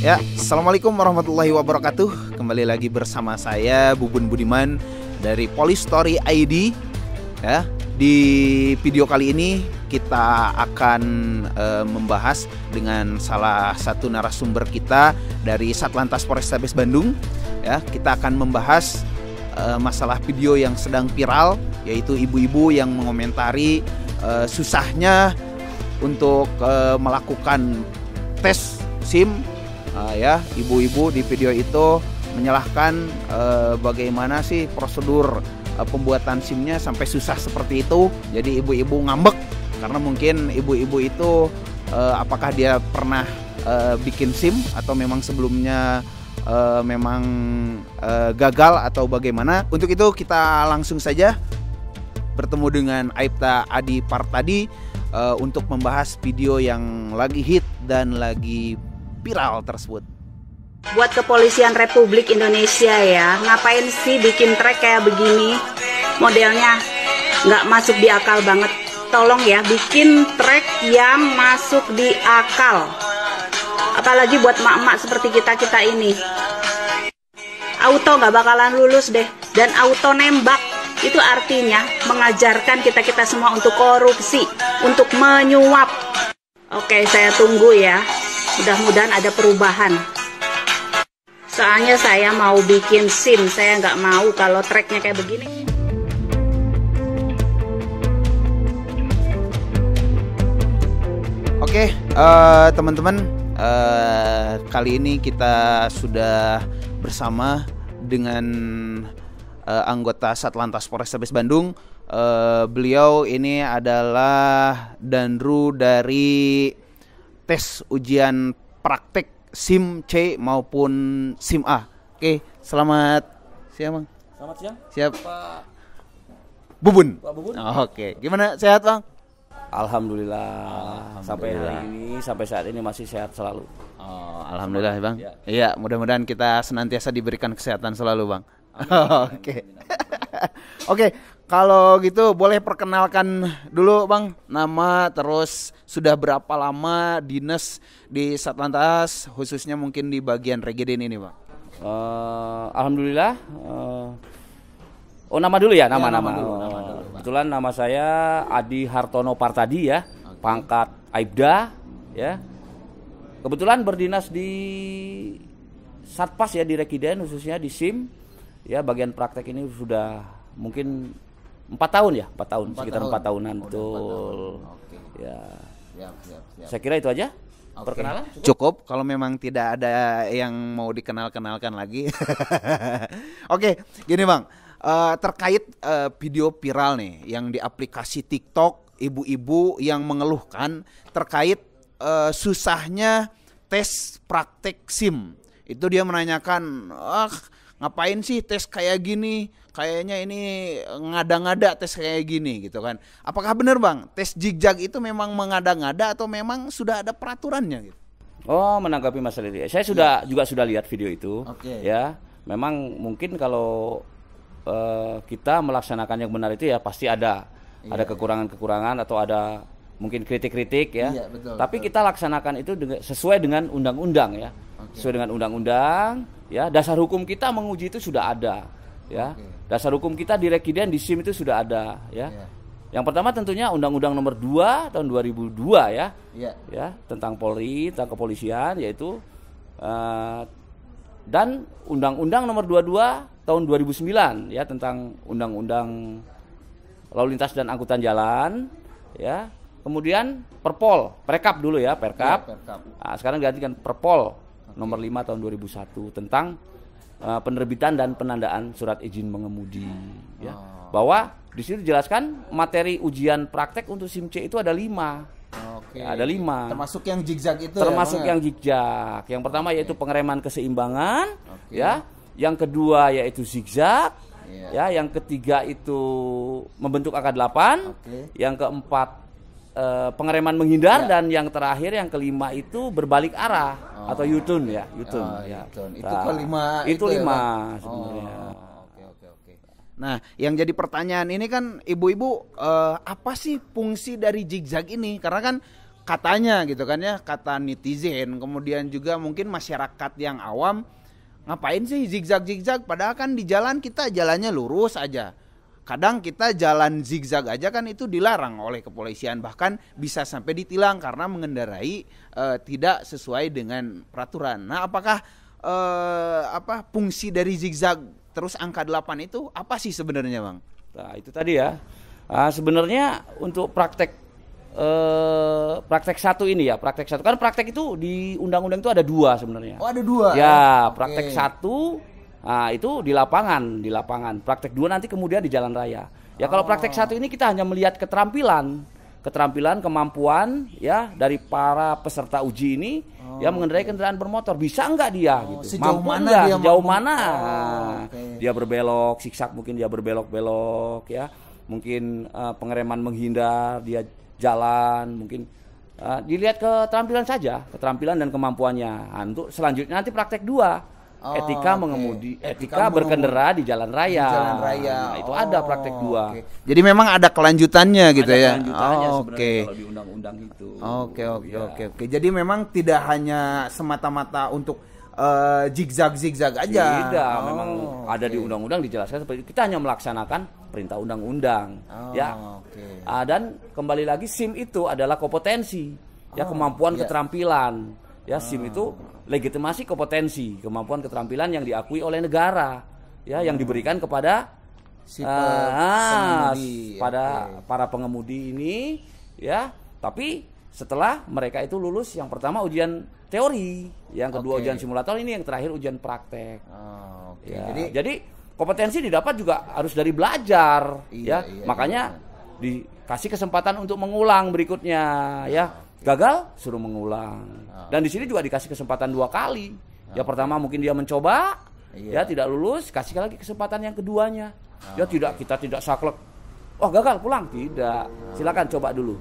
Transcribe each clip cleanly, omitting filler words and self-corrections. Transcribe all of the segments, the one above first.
Ya, assalamualaikum warahmatullahi wabarakatuh. Kembali lagi bersama saya Bubun Budiman dari Polistory ID. Ya, di video kali ini kita akan membahas dengan salah satu narasumber kita dari Satlantas Polrestabes Bandung. Ya, kita akan membahas masalah video yang sedang viral, yaitu ibu-ibu yang mengomentari susahnya untuk melakukan tes SIM. Ya, ibu-ibu di video itu menyalahkan bagaimana sih prosedur pembuatan SIM-nya sampai susah seperti itu. Jadi ibu-ibu ngambek karena mungkin ibu-ibu itu apakah dia pernah bikin SIM atau memang sebelumnya memang gagal atau bagaimana. Untuk itu kita langsung saja bertemu dengan Aibda Adi Partadi untuk membahas video yang lagi hit dan lagi viral tersebut. Buat Kepolisian Republik Indonesia ya, ngapain sih bikin track kayak begini? Modelnya nggak masuk di akal banget. Tolong ya, bikin track yang masuk di akal. Apalagi buat mak-mak seperti kita-kita ini. Auto nggak bakalan lulus deh. Dan auto nembak, itu artinya mengajarkan kita-kita semua untuk korupsi, untuk menyuap. Oke, saya tunggu ya. Mudah-mudahan ada perubahan. Soalnya saya mau bikin SIM, saya nggak mau kalau tracknya kayak begini. Oke, teman-teman, kali ini kita sudah bersama dengan anggota Satlantas Polrestabes Bandung. Beliau ini adalah Danru dari tes ujian praktek SIM C maupun SIM A. Oke, selamat siang, Bang. Selamat siang. Siap. Pak Bubun. Pak Bubun. Oke, gimana, sehat, Bang? Alhamdulillah. Sampai hari ini, sampai saat ini masih sehat selalu. Oh, alhamdulillah, Bang. Ya. Iya, mudah-mudahan kita senantiasa diberikan kesehatan selalu, Bang. Oke. Oke, kalau gitu boleh perkenalkan dulu, Bang, nama, terus sudah berapa lama dinas di Satlantas, khususnya mungkin di bagian Regiden ini, Bang? Alhamdulillah. Nama dulu ya, nama dulu, kebetulan nama saya Adi Hartono Partadi ya, pangkat Aibda ya. Kebetulan berdinas di Satpas ya, di Regiden khususnya di SIM. Ya, bagian praktek ini sudah mungkin 4 tahun ya, 4 tahun, sekitar 4 tahunan, betul. Oke. Ya. Siap. Saya kira itu aja. Oke. Perkenalan Cukup kalau memang tidak ada yang mau dikenalkan lagi. Oke, gini, Bang. Terkait video viral nih yang di aplikasi TikTok, ibu-ibu yang mengeluhkan terkait susahnya tes praktek SIM. Itu dia menanyakan, ngapain sih tes kayak gini? Kayaknya ini ngada-ngada tes kayak gini gitu kan. Apakah benar, Bang, tes zigzag itu memang mengada-ngada atau memang sudah ada peraturannya gitu? Oh, menanggapi masalah ini. Saya juga sudah lihat video itu. Oke. Ya, memang mungkin kalau kita melaksanakan yang benar itu ya pasti ada kekurangan-kekurangan atau ada mungkin kritik-kritik ya. Iya, betul, Tapi betul. kita laksanakan itu sesuai dengan undang-undang ya. Oke. Sesuai dengan undang-undang ya, dasar hukum kita menguji itu sudah ada ya. Oke. Dasar hukum kita di Regiden di SIM itu sudah ada ya. Iya. Yang pertama tentunya Undang-Undang Nomor 2 tahun 2002 ya. Iya. Ya, tentang Polri, tentang kepolisian, yaitu dan Undang-Undang Nomor 22 tahun 2009 ya, tentang Undang-Undang Lalu Lintas dan Angkutan Jalan ya. Kemudian Perkap dulu ya, Perkap. Ya, Perkap. Nah, sekarang digantikan Perpol Nomor 5 tahun 2001 tentang penerbitan dan penandaan surat izin mengemudi ya. Bahwa di situ dijelaskan materi ujian praktek untuk SIM C itu ada 5. Oke. Ya, ada 5. Termasuk yang zigzag itu. Termasuk ya, yang zigzag. Yang pertama yaitu pengereman keseimbangan, Oke. ya. Yang kedua yaitu zigzag. Iya. Ya, yang ketiga itu membentuk AK8. Oke. Yang keempat pengereman menghindar, Ya. dan yang terakhir yang kelima itu berbalik arah atau U-turn ya, U-turn ya. U-turn. Itu Nah, kelima itu itu ya, 5 Bang? sebenarnya. Oke. Nah, yang jadi pertanyaan ini kan ibu-ibu, apa sih fungsi dari zigzag ini? Karena kan katanya gitu kan ya, kata netizen, kemudian juga mungkin masyarakat yang awam, ngapain sih zigzag padahal kan di jalan kita jalannya lurus aja. Kadang kita jalan zigzag aja kan itu dilarang oleh kepolisian, bahkan bisa sampai ditilang karena mengendarai tidak sesuai dengan peraturan. Nah, apakah fungsi dari zigzag terus angka 8 itu apa sih sebenarnya, Bang? Nah, itu tadi ya. Sebenarnya untuk praktek satu ini ya, praktek satu kan praktek itu di undang-undang itu ada 2 sebenarnya. Oh, ada 2. Ya, praktek satu itu di lapangan. Praktek 2 nanti kemudian di jalan raya. Ya, kalau praktek satu ini kita hanya melihat keterampilan, kemampuan ya dari para peserta uji ini ya mengendarai kendaraan bermotor. Bisa enggak dia gitu? Mampu enggak? Sejauh mana? Dia berbelok, siksak mungkin dia berbelok-belok ya. Mungkin pengereman menghindar, dia jalan, mungkin dilihat keterampilan saja, keterampilan dan kemampuannya. Untuk selanjutnya nanti praktek 2, etika mengemudi, etika berkendara di jalan raya. Nah, itu ada praktek 2. Jadi memang ada kelanjutannya gitu ya. Kalau di undang-undang itu. Oke. Jadi memang tidak hanya semata-mata untuk zigzag aja. Tidak, memang ada di undang-undang dijelaskan seperti itu. Kita hanya melaksanakan perintah undang-undang, ya. Dan kembali lagi SIM itu adalah kompetensi, ya kemampuan keterampilan, ya SIM itu legitimasi kompetensi, kemampuan keterampilan yang diakui oleh negara, ya yang diberikan kepada para pengemudi ini, ya. Tapi setelah mereka itu lulus, yang pertama ujian teori, yang kedua ujian simulator, ini yang terakhir ujian praktek. Jadi kompetensi didapat juga harus dari belajar, makanya dikasih kesempatan untuk mengulang berikutnya, ya. Gagal suruh mengulang. Dan di sini juga dikasih kesempatan 2 kali. Ya pertama mungkin dia mencoba, ya tidak lulus, kasih lagi kesempatan yang keduanya. Kita tidak saklek. Oh, gagal pulang, tidak. Silakan coba dulu.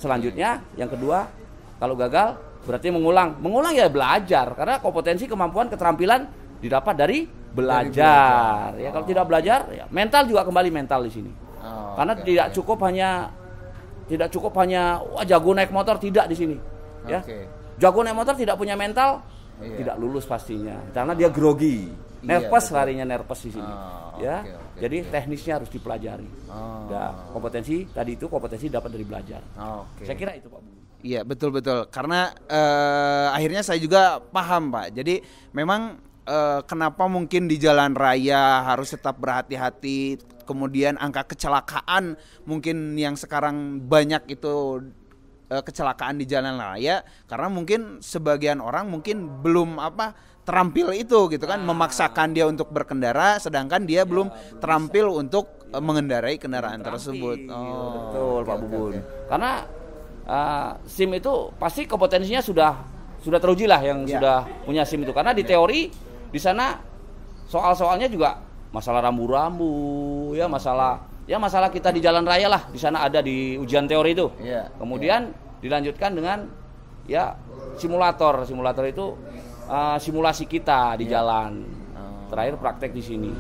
Selanjutnya yang kedua, kalau gagal berarti mengulang. Mengulang ya belajar, karena kompetensi, kemampuan, keterampilan didapat dari belajar. Ya kalau tidak belajar, ya mental juga kembali mental di sini. Karena tidak cukup hanya jago naik motor, tidak di sini. Ya. Jago naik motor tidak punya mental, tidak lulus pastinya. Karena dia grogi. Nervous, larinya nervous di sini. Jadi teknisnya harus dipelajari. Kompetensi tadi itu kompetensi dapat dari belajar. Saya kira itu, Pak Bu. Iya, betul. Karena akhirnya saya juga paham, Pak. Jadi memang kenapa mungkin di jalan raya harus tetap berhati-hati, kemudian angka kecelakaan mungkin yang sekarang banyak itu kecelakaan di jalan raya, karena mungkin sebagian orang mungkin belum terampil itu gitu kan, memaksakan dia untuk berkendara sedangkan dia belum terampil untuk mengendarai kendaraan tersebut. Betul, Pak Bubun. Karena SIM itu pasti kompetensinya sudah teruji lah yang sudah punya SIM itu, karena di teori di sana soal-soalnya juga masalah rambu-rambu, ya masalah kita di jalan raya lah, di sana ada di ujian teori itu. Kemudian dilanjutkan dengan simulator itu simulasi kita di jalan. Terakhir praktek di sini.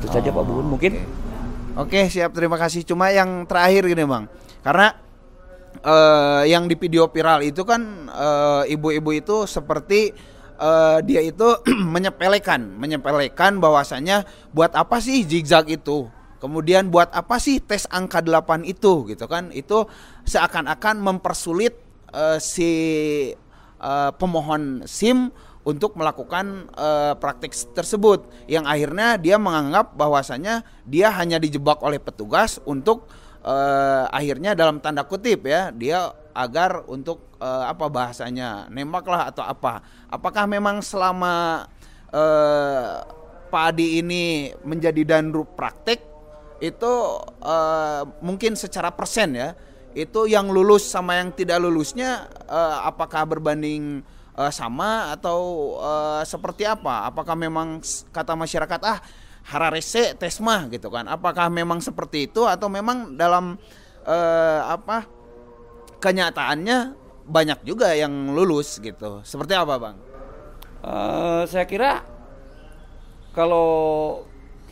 Itu saja Pak Bun mungkin. Oke, siap, terima kasih. Cuma yang terakhir gini, Bang. Karena yang di video viral itu kan ibu-ibu itu seperti dia itu menyepelekan bahwasanya buat apa sih zigzag itu? Kemudian buat apa sih tes angka 8 itu gitu kan? Itu seakan-akan mempersulit si pemohon SIM untuk melakukan praktik tersebut, yang akhirnya dia menganggap bahwasanya dia hanya dijebak oleh petugas untuk akhirnya dalam tanda kutip ya, dia agar untuk bahasanya nembaklah atau apa. Apakah memang selama Pak Adi ini menjadi danrub praktik itu mungkin secara persen ya, itu yang lulus sama yang tidak lulusnya apakah berbanding sama atau seperti apa? Apakah memang kata masyarakat hararese tes mah gitu kan? Apakah memang seperti itu atau memang dalam kenyataannya banyak juga yang lulus gitu? Seperti apa, Bang? Saya kira kalau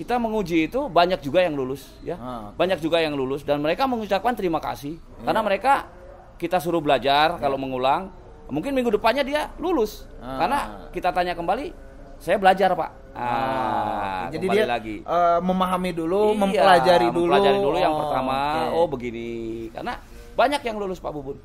kita menguji itu banyak juga yang lulus ya. Banyak juga yang lulus dan mereka mengucapkan terima kasih karena mereka kita suruh belajar kalau mengulang, mungkin minggu depannya dia lulus. Karena kita tanya kembali, saya belajar Pak. Jadi kembali dia lagi. Memahami dulu, Iya, mempelajari dulu. Mempelajari dulu yang pertama, oke. begini. Karena banyak yang lulus Pak Bubun.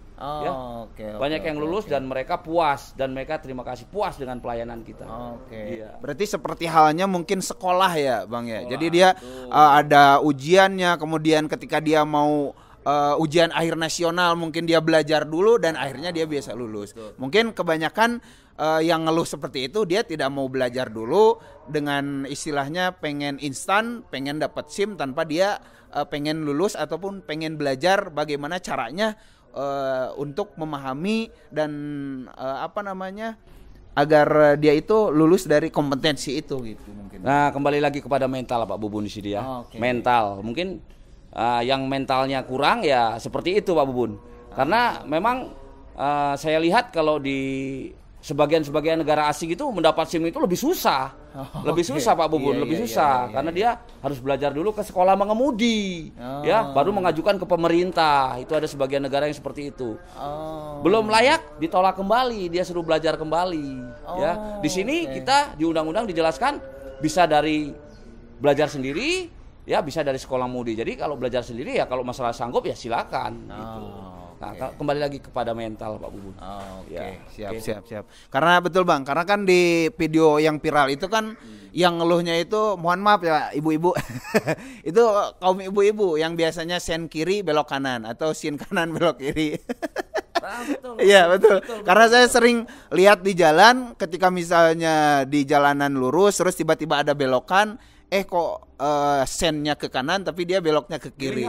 Banyak yang lulus dan mereka puas dan mereka terima kasih puas dengan pelayanan kita. Iya. Berarti seperti halnya mungkin sekolah ya Bang ya. Jadi dia ada ujiannya, kemudian ketika dia mau ujian akhir nasional mungkin dia belajar dulu dan akhirnya dia bisa lulus. Mungkin kebanyakan yang ngeluh seperti itu dia tidak mau belajar dulu dengan istilahnya pengen instan, pengen dapat SIM tanpa dia pengen lulus ataupun pengen belajar bagaimana caranya untuk memahami dan agar dia itu lulus dari kompetensi itu gitu mungkin. Nah, kembali lagi kepada mental Pak Bubun di sini ya. Mental. Mungkin yang mentalnya kurang ya seperti itu Pak Bubun. Karena memang saya lihat kalau di sebagian negara asing itu mendapat SIM itu lebih susah. Lebih susah Pak Bubun, lebih susah karena dia harus belajar dulu ke sekolah mengemudi. Ya, baru mengajukan ke pemerintah. Itu ada sebagian negara yang seperti itu. Belum layak ditolak kembali, dia suruh belajar kembali. Ya, di sini kita di undang-undang dijelaskan bisa dari belajar sendiri, ya bisa dari sekolah mudi. Jadi kalau belajar sendiri ya kalau masalah sanggup ya silakan. Gitu. Nah, kembali lagi kepada mental Pak Bubun. Siap. Karena betul Bang, karena kan di video yang viral itu kan yang ngeluhnya itu, mohon maaf ya ibu-ibu, itu kaum ibu-ibu yang biasanya sen kiri belok kanan atau sin kanan belok kiri. Iya betul. Karena saya sering lihat di jalan ketika misalnya di jalanan lurus terus tiba-tiba ada belokan, kok sennya ke kanan tapi dia beloknya ke kiri.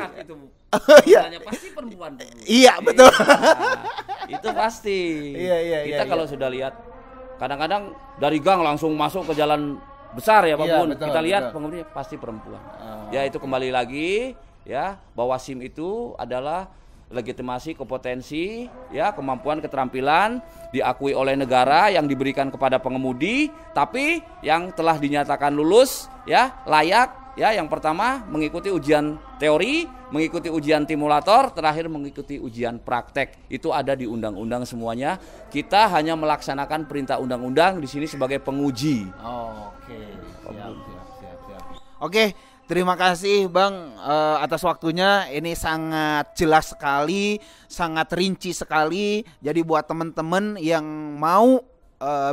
Iya. Pasti perempuan. Iya betul. Itu pasti. Iya. Kita kalau sudah lihat, kadang-kadang dari gang langsung masuk ke jalan besar ya Pak Bun. Kita lihat pengemudinya pasti perempuan. Ya itu kembali lagi ya bahwa SIM itu adalah legitimasi kompetensi ya kemampuan keterampilan diakui oleh negara yang diberikan kepada pengemudi tapi yang telah dinyatakan lulus ya layak. Ya, yang pertama mengikuti ujian teori, mengikuti ujian simulator, terakhir mengikuti ujian praktek. Itu ada di undang-undang semuanya. Kita hanya melaksanakan perintah undang-undang di sini sebagai penguji. Siap. Oke, terima kasih Bang atas waktunya. Ini sangat jelas sekali, sangat rinci sekali. Jadi buat teman-teman yang mau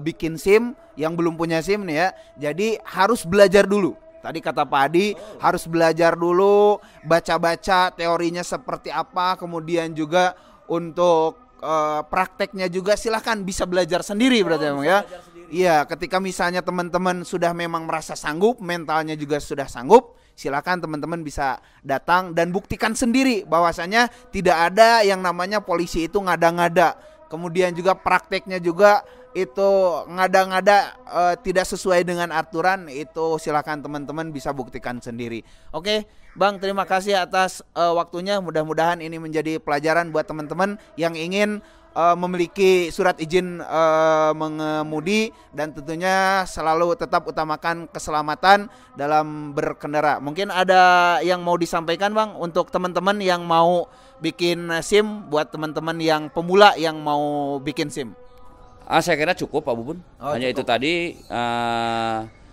bikin SIM, yang belum punya SIM nih ya, jadi harus belajar dulu. Tadi kata Pak Adi harus belajar dulu, baca-baca teorinya seperti apa, kemudian juga untuk prakteknya juga silahkan bisa belajar sendiri berarti Bang ya. Iya, ketika misalnya teman-teman sudah memang merasa sanggup, mentalnya juga sudah sanggup, silakan teman-teman bisa datang dan buktikan sendiri bahwasanya tidak ada yang namanya polisi itu ngada-ngada. Kemudian juga prakteknya juga itu ngada-ngada tidak sesuai dengan aturan, itu silakan teman-teman bisa buktikan sendiri. Oke, Bang, terima kasih atas waktunya. Mudah-mudahan ini menjadi pelajaran buat teman-teman yang ingin memiliki surat izin mengemudi dan tentunya selalu tetap utamakan keselamatan dalam berkendara. Mungkin ada yang mau disampaikan Bang untuk teman-teman yang mau bikin SIM, buat teman-teman yang pemula yang mau bikin SIM. Saya kira cukup Pak Bubun. Hanya cukup. Itu tadi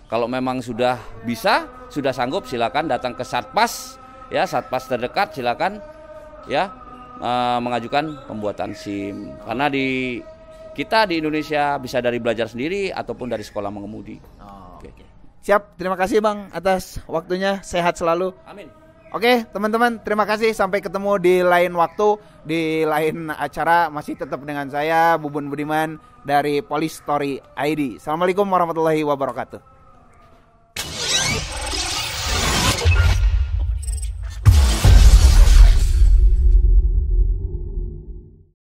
kalau memang sudah bisa, sudah sanggup silakan datang ke Satpas ya, Satpas terdekat silakan ya mengajukan pembuatan SIM. Karena kita di Indonesia bisa dari belajar sendiri ataupun dari sekolah mengemudi. Siap, terima kasih Bang atas waktunya. Sehat selalu. Amin. Oke teman-teman, terima kasih, sampai ketemu di lain waktu, di lain acara. Masih tetap dengan saya Bubun Budiman dari Police Story ID. Assalamualaikum warahmatullahi wabarakatuh.